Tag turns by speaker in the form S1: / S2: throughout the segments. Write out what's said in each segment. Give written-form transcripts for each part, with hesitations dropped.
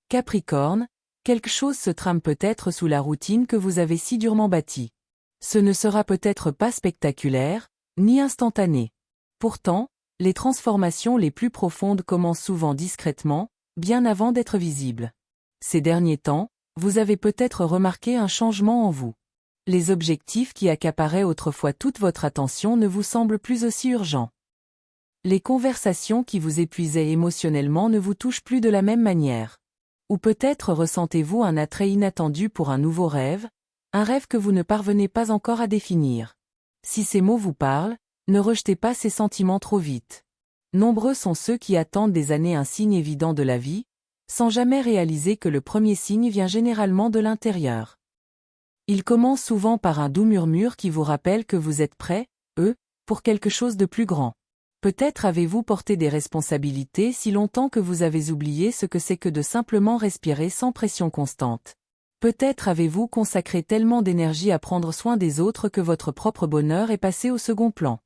S1: Capricorne, quelque chose se trame peut-être sous la routine que vous avez si durement bâtie. Ce ne sera peut-être pas spectaculaire, ni instantané. Pourtant, les transformations les plus profondes commencent souvent discrètement, bien avant d'être visibles. Ces derniers temps, vous avez peut-être remarqué un changement en vous. Les objectifs qui accaparaient autrefois toute votre attention ne vous semblent plus aussi urgents. Les conversations qui vous épuisaient émotionnellement ne vous touchent plus de la même manière. Ou peut-être ressentez-vous un attrait inattendu pour un nouveau rêve, un rêve que vous ne parvenez pas encore à définir. Si ces mots vous parlent, ne rejetez pas ces sentiments trop vite. Nombreux sont ceux qui attendent des années un signe évident de la vie, sans jamais réaliser que le premier signe vient généralement de l'intérieur. Il commence souvent par un doux murmure qui vous rappelle que vous êtes prêt, pour quelque chose de plus grand. Peut-être avez-vous porté des responsabilités si longtemps que vous avez oublié ce que c'est que de simplement respirer sans pression constante. Peut-être avez-vous consacré tellement d'énergie à prendre soin des autres que votre propre bonheur est passé au second plan.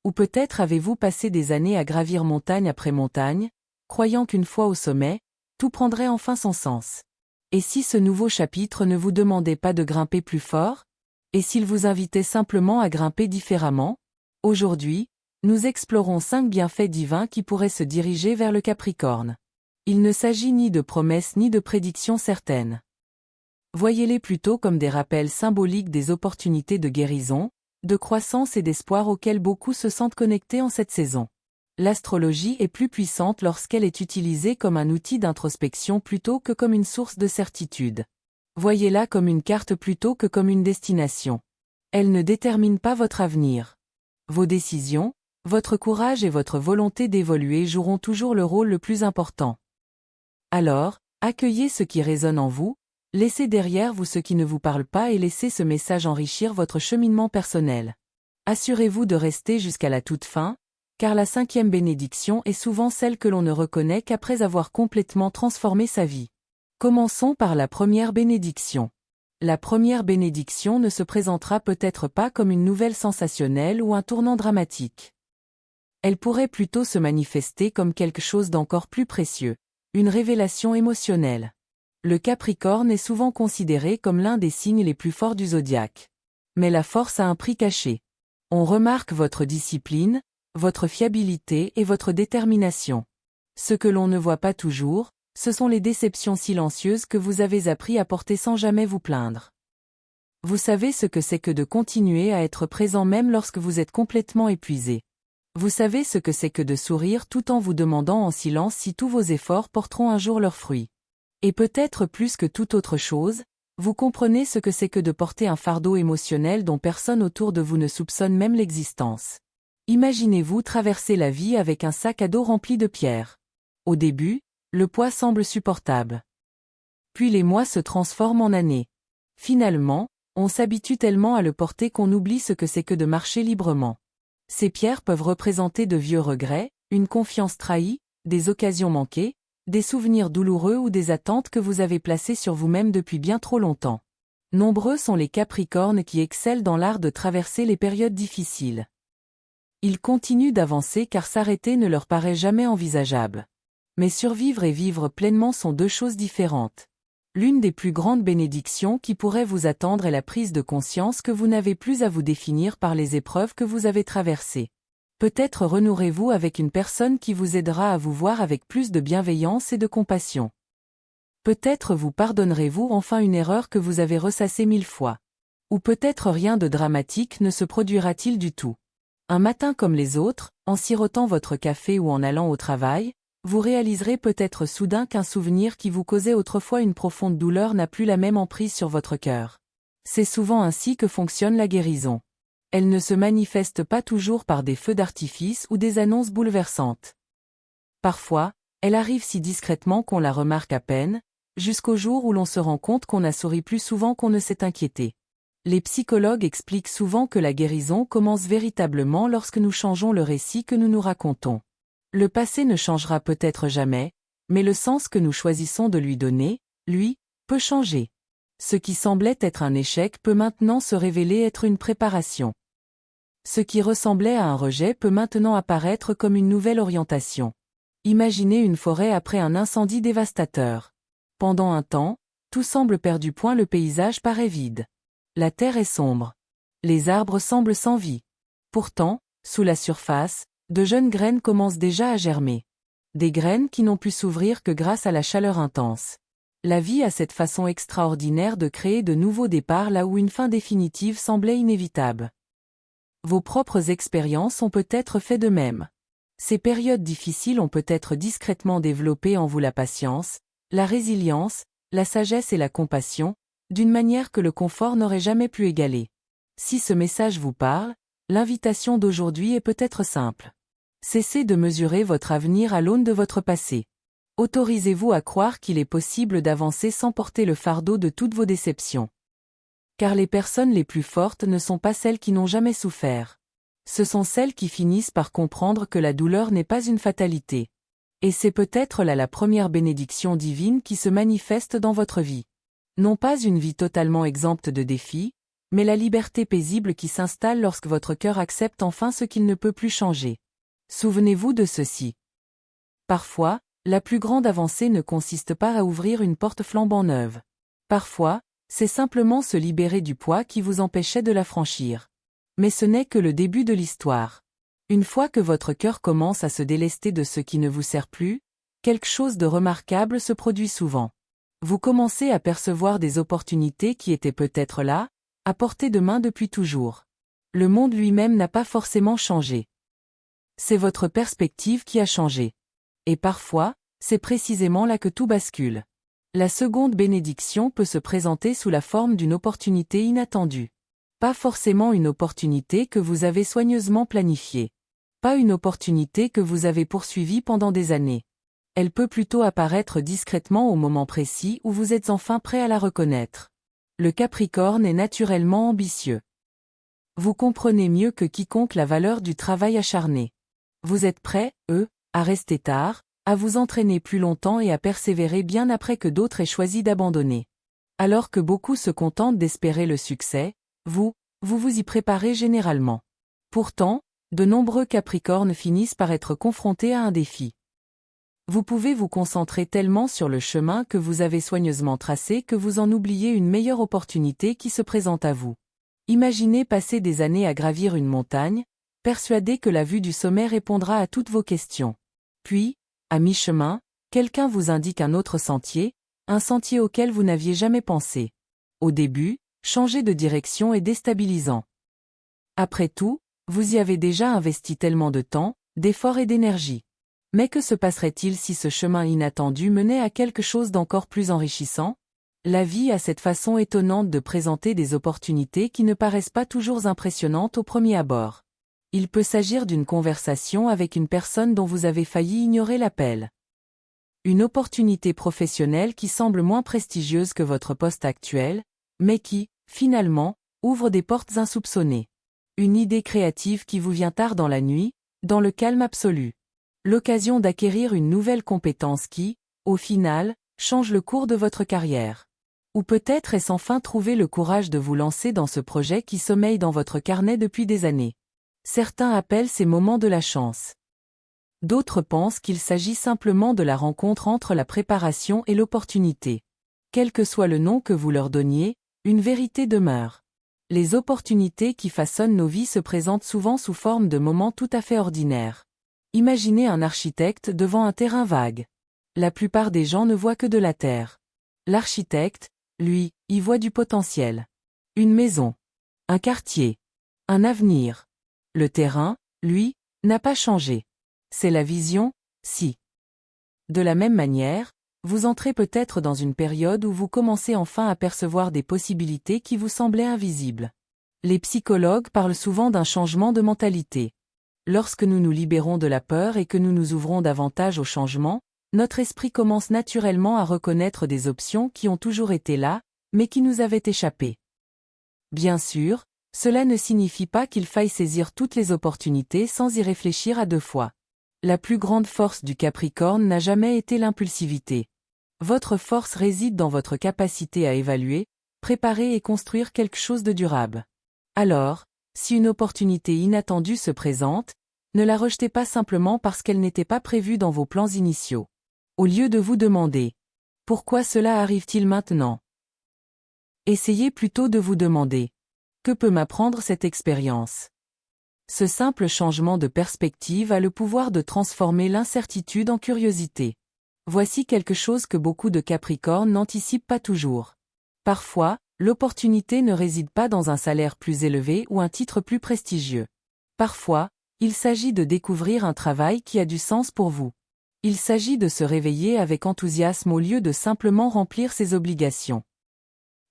S1: Ou peut-être avez-vous passé des années à gravir montagne après montagne, croyant qu'une fois au sommet, tout prendrait enfin son sens. Et si ce nouveau chapitre ne vous demandait pas de grimper plus fort? Et s'il vous invitait simplement à grimper différemment? Aujourd'hui, nous explorons 5 bienfaits divins qui pourraient se diriger vers le Capricorne. Il ne s'agit ni de promesses ni de prédictions certaines. Voyez-les plutôt comme des rappels symboliques des opportunités de guérison, de croissance et d'espoir auxquelles beaucoup se sentent connectés en cette saison. L'astrologie est plus puissante lorsqu'elle est utilisée comme un outil d'introspection plutôt que comme une source de certitude. Voyez-la comme une carte plutôt que comme une destination. Elle ne détermine pas votre avenir. Vos décisions, votre courage et votre volonté d'évoluer joueront toujours le rôle le plus important. Alors, accueillez ce qui résonne en vous, laissez derrière vous ce qui ne vous parle pas et laissez ce message enrichir votre cheminement personnel. Assurez-vous de rester jusqu'à la toute fin, car la 5e bénédiction est souvent celle que l'on ne reconnaît qu'après avoir complètement transformé sa vie. Commençons par la première bénédiction. La première bénédiction ne se présentera peut-être pas comme une nouvelle sensationnelle ou un tournant dramatique. Elle pourrait plutôt se manifester comme quelque chose d'encore plus précieux, une révélation émotionnelle. Le Capricorne est souvent considéré comme l'un des signes les plus forts du zodiaque. Mais la force a un prix caché. On remarque votre discipline, votre fiabilité et votre détermination. Ce que l'on ne voit pas toujours, ce sont les déceptions silencieuses que vous avez appris à porter sans jamais vous plaindre. Vous savez ce que c'est que de continuer à être présent même lorsque vous êtes complètement épuisé. Vous savez ce que c'est que de sourire tout en vous demandant en silence si tous vos efforts porteront un jour leurs fruits. Et peut-être plus que toute autre chose, vous comprenez ce que c'est que de porter un fardeau émotionnel dont personne autour de vous ne soupçonne même l'existence. Imaginez-vous traverser la vie avec un sac à dos rempli de pierres. Au début, le poids semble supportable. Puis les mois se transforment en années. Finalement, on s'habitue tellement à le porter qu'on oublie ce que c'est que de marcher librement. Ces pierres peuvent représenter de vieux regrets, une confiance trahie, des occasions manquées, des souvenirs douloureux ou des attentes que vous avez placées sur vous-même depuis bien trop longtemps. Nombreux sont les Capricornes qui excellent dans l'art de traverser les périodes difficiles. Ils continuent d'avancer car s'arrêter ne leur paraît jamais envisageable. Mais survivre et vivre pleinement sont deux choses différentes. L'une des plus grandes bénédictions qui pourrait vous attendre est la prise de conscience que vous n'avez plus à vous définir par les épreuves que vous avez traversées. Peut-être renouerez-vous avec une personne qui vous aidera à vous voir avec plus de bienveillance et de compassion. Peut-être vous pardonnerez-vous enfin une erreur que vous avez ressassée 1000 fois. Ou peut-être rien de dramatique ne se produira-t-il du tout. Un matin comme les autres, en sirotant votre café ou en allant au travail, vous réaliserez peut-être soudain qu'un souvenir qui vous causait autrefois une profonde douleur n'a plus la même emprise sur votre cœur. C'est souvent ainsi que fonctionne la guérison. Elle ne se manifeste pas toujours par des feux d'artifice ou des annonces bouleversantes. Parfois, elle arrive si discrètement qu'on la remarque à peine, jusqu'au jour où l'on se rend compte qu'on a souri plus souvent qu'on ne s'est inquiété. Les psychologues expliquent souvent que la guérison commence véritablement lorsque nous changeons le récit que nous nous racontons. Le passé ne changera peut-être jamais, mais le sens que nous choisissons de lui donner, lui, peut changer. Ce qui semblait être un échec peut maintenant se révéler être une préparation. Ce qui ressemblait à un rejet peut maintenant apparaître comme une nouvelle orientation. Imaginez une forêt après un incendie dévastateur. Pendant un temps, tout semble perdu. Le paysage paraît vide. La terre est sombre. Les arbres semblent sans vie. Pourtant, sous la surface, de jeunes graines commencent déjà à germer. Des graines qui n'ont pu s'ouvrir que grâce à la chaleur intense. La vie a cette façon extraordinaire de créer de nouveaux départs là où une fin définitive semblait inévitable. Vos propres expériences ont peut-être fait de même. Ces périodes difficiles ont peut-être discrètement développé en vous la patience, la résilience, la sagesse et la compassion, d'une manière que le confort n'aurait jamais pu égaler. Si ce message vous parle, l'invitation d'aujourd'hui est peut-être simple. Cessez de mesurer votre avenir à l'aune de votre passé. Autorisez-vous à croire qu'il est possible d'avancer sans porter le fardeau de toutes vos déceptions. Car les personnes les plus fortes ne sont pas celles qui n'ont jamais souffert. Ce sont celles qui finissent par comprendre que la douleur n'est pas une fatalité. Et c'est peut-être là la première bénédiction divine qui se manifeste dans votre vie. Non pas une vie totalement exempte de défis, mais la liberté paisible qui s'installe lorsque votre cœur accepte enfin ce qu'il ne peut plus changer. Souvenez-vous de ceci. Parfois, la plus grande avancée ne consiste pas à ouvrir une porte flambant neuve. Parfois, c'est simplement se libérer du poids qui vous empêchait de la franchir. Mais ce n'est que le début de l'histoire. Une fois que votre cœur commence à se délester de ce qui ne vous sert plus, quelque chose de remarquable se produit souvent. Vous commencez à percevoir des opportunités qui étaient peut-être là, à portée de main depuis toujours. Le monde lui-même n'a pas forcément changé. C'est votre perspective qui a changé. Et parfois, c'est précisément là que tout bascule. La seconde bénédiction peut se présenter sous la forme d'une opportunité inattendue. Pas forcément une opportunité que vous avez soigneusement planifiée. Pas une opportunité que vous avez poursuivie pendant des années. Elle peut plutôt apparaître discrètement au moment précis où vous êtes enfin prêt à la reconnaître. Le Capricorne est naturellement ambitieux. Vous comprenez mieux que quiconque la valeur du travail acharné. Vous êtes prêt, à rester tard, à vous entraîner plus longtemps et à persévérer bien après que d'autres aient choisi d'abandonner. Alors que beaucoup se contentent d'espérer le succès, vous vous y préparez généralement. Pourtant, de nombreux Capricornes finissent par être confrontés à un défi. Vous pouvez vous concentrer tellement sur le chemin que vous avez soigneusement tracé que vous en oubliez une meilleure opportunité qui se présente à vous. Imaginez passer des années à gravir une montagne, persuadé que la vue du sommet répondra à toutes vos questions. Puis, à mi-chemin, quelqu'un vous indique un autre sentier, un sentier auquel vous n'aviez jamais pensé. Au début, changer de direction est déstabilisant. Après tout, vous y avez déjà investi tellement de temps, d'efforts et d'énergie. Mais que se passerait-il si ce chemin inattendu menait à quelque chose d'encore plus enrichissant? La vie a cette façon étonnante de présenter des opportunités qui ne paraissent pas toujours impressionnantes au premier abord. Il peut s'agir d'une conversation avec une personne dont vous avez failli ignorer l'appel. Une opportunité professionnelle qui semble moins prestigieuse que votre poste actuel, mais qui, finalement, ouvre des portes insoupçonnées. Une idée créative qui vous vient tard dans la nuit, dans le calme absolu. L'occasion d'acquérir une nouvelle compétence qui, au final, change le cours de votre carrière. Ou peut-être est-ce enfin trouver le courage de vous lancer dans ce projet qui sommeille dans votre carnet depuis des années. Certains appellent ces moments de la chance. D'autres pensent qu'il s'agit simplement de la rencontre entre la préparation et l'opportunité. Quel que soit le nom que vous leur donniez, une vérité demeure. Les opportunités qui façonnent nos vies se présentent souvent sous forme de moments tout à fait ordinaires. Imaginez un architecte devant un terrain vague. La plupart des gens ne voient que de la terre. L'architecte, lui, y voit du potentiel. Une maison. Un quartier. Un avenir. Le terrain, lui, n'a pas changé. C'est la vision, si. De la même manière, vous entrez peut-être dans une période où vous commencez enfin à percevoir des possibilités qui vous semblaient invisibles. Les psychologues parlent souvent d'un changement de mentalité. Lorsque nous nous libérons de la peur et que nous nous ouvrons davantage au changement, notre esprit commence naturellement à reconnaître des options qui ont toujours été là, mais qui nous avaient échappé. Bien sûr, cela ne signifie pas qu'il faille saisir toutes les opportunités sans y réfléchir à deux fois. La plus grande force du Capricorne n'a jamais été l'impulsivité. Votre force réside dans votre capacité à évaluer, préparer et construire quelque chose de durable. Alors, si une opportunité inattendue se présente, ne la rejetez pas simplement parce qu'elle n'était pas prévue dans vos plans initiaux. Au lieu de vous demander « Pourquoi cela arrive-t-il maintenant? Essayez plutôt de vous demander: que peut m'apprendre cette expérience? Ce simple changement de perspective a le pouvoir de transformer l'incertitude en curiosité. Voici quelque chose que beaucoup de Capricornes n'anticipent pas toujours. Parfois, l'opportunité ne réside pas dans un salaire plus élevé ou un titre plus prestigieux. Parfois, il s'agit de découvrir un travail qui a du sens pour vous. Il s'agit de se réveiller avec enthousiasme au lieu de simplement remplir ses obligations.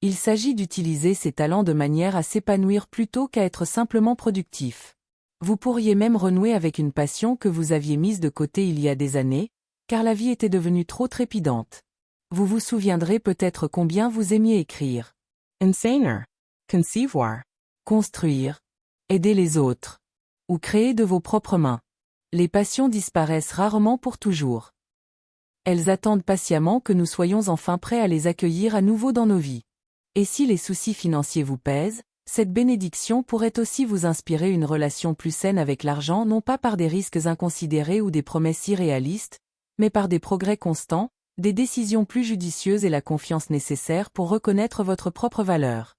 S1: Il s'agit d'utiliser ses talents de manière à s'épanouir plutôt qu'à être simplement productif. Vous pourriez même renouer avec une passion que vous aviez mise de côté il y a des années, car la vie était devenue trop trépidante. Vous vous souviendrez peut-être combien vous aimiez écrire, enseigner, concevoir, construire, aider les autres, ou créer de vos propres mains. Les passions disparaissent rarement pour toujours. Elles attendent patiemment que nous soyons enfin prêts à les accueillir à nouveau dans nos vies. Et si les soucis financiers vous pèsent, cette bénédiction pourrait aussi vous inspirer une relation plus saine avec l'argent, non pas par des risques inconsidérés ou des promesses irréalistes, mais par des progrès constants, des décisions plus judicieuses et la confiance nécessaire pour reconnaître votre propre valeur.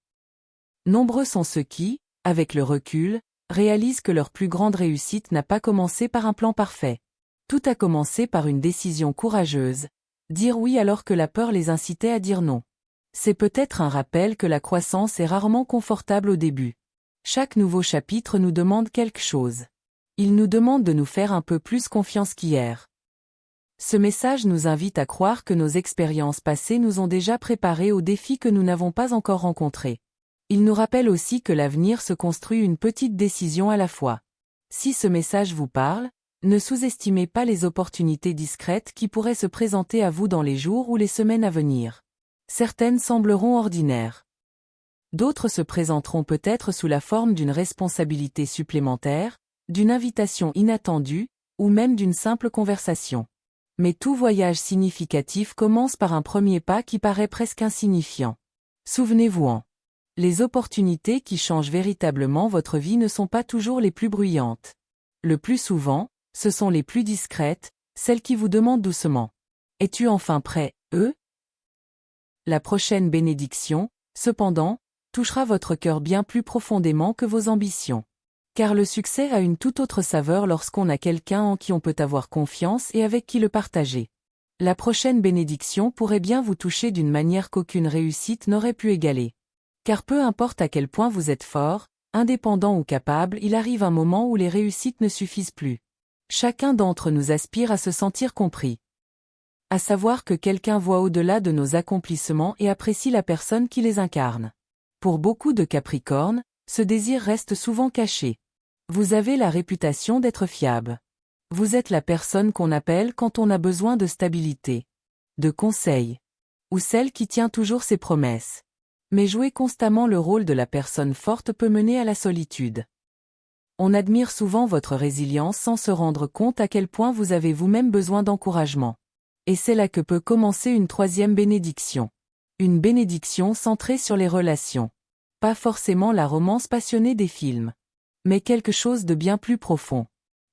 S1: Nombreux sont ceux qui, avec le recul, réalisent que leur plus grande réussite n'a pas commencé par un plan parfait. Tout a commencé par une décision courageuse, dire oui alors que la peur les incitait à dire non. C'est peut-être un rappel que la croissance est rarement confortable au début. Chaque nouveau chapitre nous demande quelque chose. Il nous demande de nous faire un peu plus confiance qu'hier. Ce message nous invite à croire que nos expériences passées nous ont déjà préparés aux défis que nous n'avons pas encore rencontrés. Il nous rappelle aussi que l'avenir se construit une petite décision à la fois. Si ce message vous parle, ne sous-estimez pas les opportunités discrètes qui pourraient se présenter à vous dans les jours ou les semaines à venir. Certaines sembleront ordinaires. D'autres se présenteront peut-être sous la forme d'une responsabilité supplémentaire, d'une invitation inattendue, ou même d'une simple conversation. Mais tout voyage significatif commence par un premier pas qui paraît presque insignifiant. Souvenez-vous-en. Les opportunités qui changent véritablement votre vie ne sont pas toujours les plus bruyantes. Le plus souvent, ce sont les plus discrètes, celles qui vous demandent doucement: es-tu enfin prêt, La prochaine bénédiction, cependant, touchera votre cœur bien plus profondément que vos ambitions. Car le succès a une toute autre saveur lorsqu'on a quelqu'un en qui on peut avoir confiance et avec qui le partager. La prochaine bénédiction pourrait bien vous toucher d'une manière qu'aucune réussite n'aurait pu égaler. Car peu importe à quel point vous êtes fort, indépendant ou capable, il arrive un moment où les réussites ne suffisent plus. Chacun d'entre nous aspire à se sentir compris. À savoir que quelqu'un voit au-delà de nos accomplissements et apprécie la personne qui les incarne. Pour beaucoup de Capricornes, ce désir reste souvent caché. Vous avez la réputation d'être fiable. Vous êtes la personne qu'on appelle quand on a besoin de stabilité, de conseils, ou celle qui tient toujours ses promesses. Mais jouer constamment le rôle de la personne forte peut mener à la solitude. On admire souvent votre résilience sans se rendre compte à quel point vous avez vous-même besoin d'encouragement. Et c'est là que peut commencer une troisième bénédiction. Une bénédiction centrée sur les relations. Pas forcément la romance passionnée des films. Mais quelque chose de bien plus profond.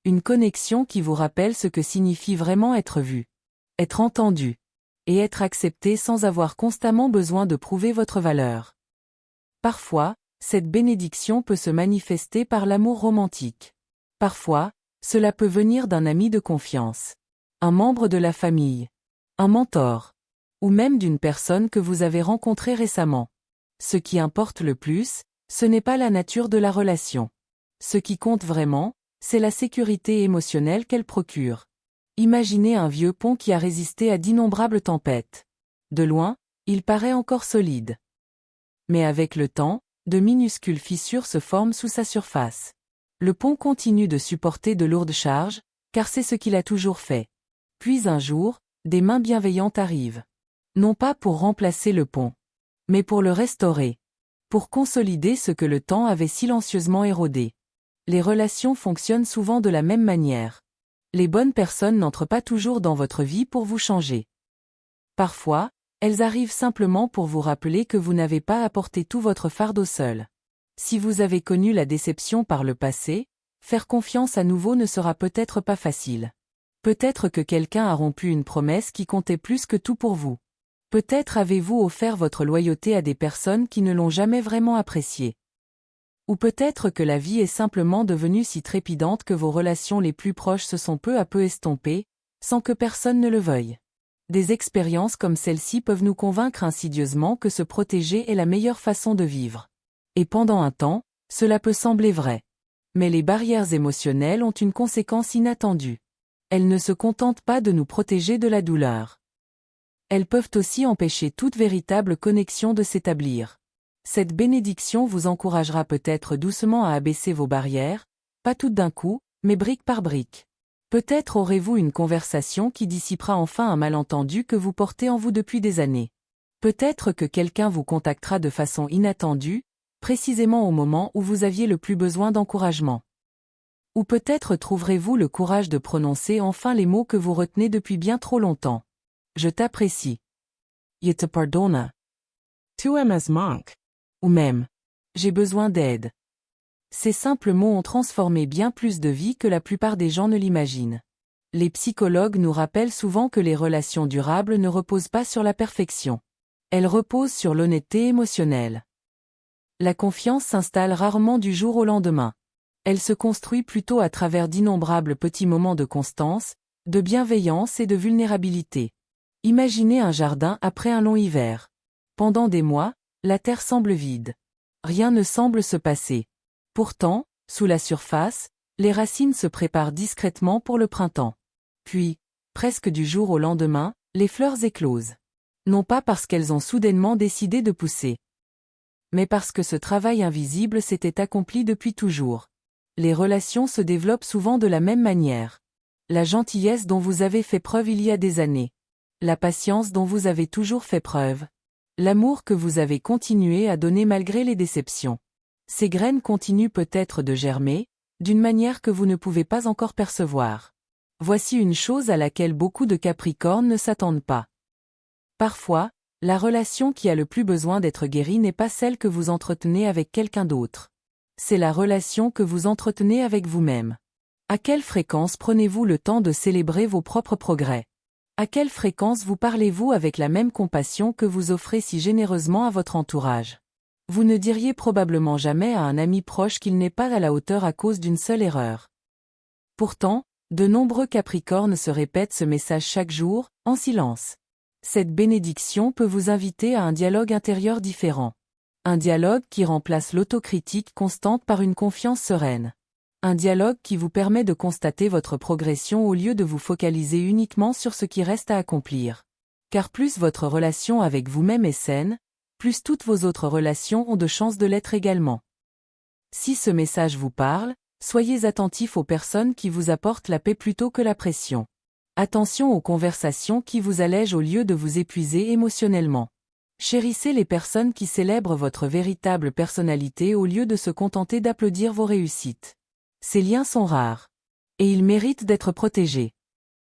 S1: Une connexion qui vous rappelle ce que signifie vraiment être vu, être entendu, et être accepté sans avoir constamment besoin de prouver votre valeur. Parfois, cette bénédiction peut se manifester par l'amour romantique. Parfois, cela peut venir d'un ami de confiance, un membre de la famille, un mentor, ou même d'une personne que vous avez rencontrée récemment. Ce qui importe le plus, ce n'est pas la nature de la relation. Ce qui compte vraiment, c'est la sécurité émotionnelle qu'elle procure. Imaginez un vieux pont qui a résisté à d'innombrables tempêtes. De loin, il paraît encore solide. Mais avec le temps, de minuscules fissures se forment sous sa surface. Le pont continue de supporter de lourdes charges, car c'est ce qu'il a toujours fait. Puis un jour, des mains bienveillantes arrivent. Non pas pour remplacer le pont, mais pour le restaurer. Pour consolider ce que le temps avait silencieusement érodé. Les relations fonctionnent souvent de la même manière. Les bonnes personnes n'entrent pas toujours dans votre vie pour vous changer. Parfois, elles arrivent simplement pour vous rappeler que vous n'avez pas apporté tout votre fardeau seul. Si vous avez connu la déception par le passé, faire confiance à nouveau ne sera peut-être pas facile. Peut-être que quelqu'un a rompu une promesse qui comptait plus que tout pour vous. Peut-être avez-vous offert votre loyauté à des personnes qui ne l'ont jamais vraiment appréciée. Ou peut-être que la vie est simplement devenue si trépidante que vos relations les plus proches se sont peu à peu estompées, sans que personne ne le veuille. Des expériences comme celle-ci peuvent nous convaincre insidieusement que se protéger est la meilleure façon de vivre. Et pendant un temps, cela peut sembler vrai. Mais les barrières émotionnelles ont une conséquence inattendue. Elles ne se contentent pas de nous protéger de la douleur. Elles peuvent aussi empêcher toute véritable connexion de s'établir. Cette bénédiction vous encouragera peut-être doucement à abaisser vos barrières, pas toutes d'un coup, mais brique par brique. Peut-être aurez-vous une conversation qui dissipera enfin un malentendu que vous portez en vous depuis des années. Peut-être que quelqu'un vous contactera de façon inattendue, précisément au moment où vous aviez le plus besoin d'encouragement. Ou peut-être trouverez-vous le courage de prononcer enfin les mots que vous retenez depuis bien trop longtemps. Je t'apprécie. Je te pardonne. Tu aimes manque. Ou même, j'ai besoin d'aide. Ces simples mots ont transformé bien plus de vies que la plupart des gens ne l'imaginent. Les psychologues nous rappellent souvent que les relations durables ne reposent pas sur la perfection. Elles reposent sur l'honnêteté émotionnelle. La confiance s'installe rarement du jour au lendemain. Elle se construit plutôt à travers d'innombrables petits moments de constance, de bienveillance et de vulnérabilité. Imaginez un jardin après un long hiver. Pendant des mois, la terre semble vide. Rien ne semble se passer. Pourtant, sous la surface, les racines se préparent discrètement pour le printemps. Puis, presque du jour au lendemain, les fleurs éclosent. Non pas parce qu'elles ont soudainement décidé de pousser, mais parce que ce travail invisible s'était accompli depuis toujours. Les relations se développent souvent de la même manière. La gentillesse dont vous avez fait preuve il y a des années. La patience dont vous avez toujours fait preuve. L'amour que vous avez continué à donner malgré les déceptions. Ces graines continuent peut-être de germer, d'une manière que vous ne pouvez pas encore percevoir. Voici une chose à laquelle beaucoup de Capricornes ne s'attendent pas. Parfois, la relation qui a le plus besoin d'être guérie n'est pas celle que vous entretenez avec quelqu'un d'autre. C'est la relation que vous entretenez avec vous-même. À quelle fréquence prenez-vous le temps de célébrer vos propres progrès? À quelle fréquence vous parlez-vous avec la même compassion que vous offrez si généreusement à votre entourage? Vous ne diriez probablement jamais à un ami proche qu'il n'est pas à la hauteur à cause d'une seule erreur. Pourtant, de nombreux Capricornes se répètent ce message chaque jour, en silence. Cette bénédiction peut vous inviter à un dialogue intérieur différent. Un dialogue qui remplace l'autocritique constante par une confiance sereine. Un dialogue qui vous permet de constater votre progression au lieu de vous focaliser uniquement sur ce qui reste à accomplir. Car plus votre relation avec vous-même est saine, plus toutes vos autres relations ont de chances de l'être également. Si ce message vous parle, soyez attentif aux personnes qui vous apportent la paix plutôt que la pression. Attention aux conversations qui vous allègent au lieu de vous épuiser émotionnellement. Chérissez les personnes qui célèbrent votre véritable personnalité au lieu de se contenter d'applaudir vos réussites. Ces liens sont rares. Et ils méritent d'être protégés.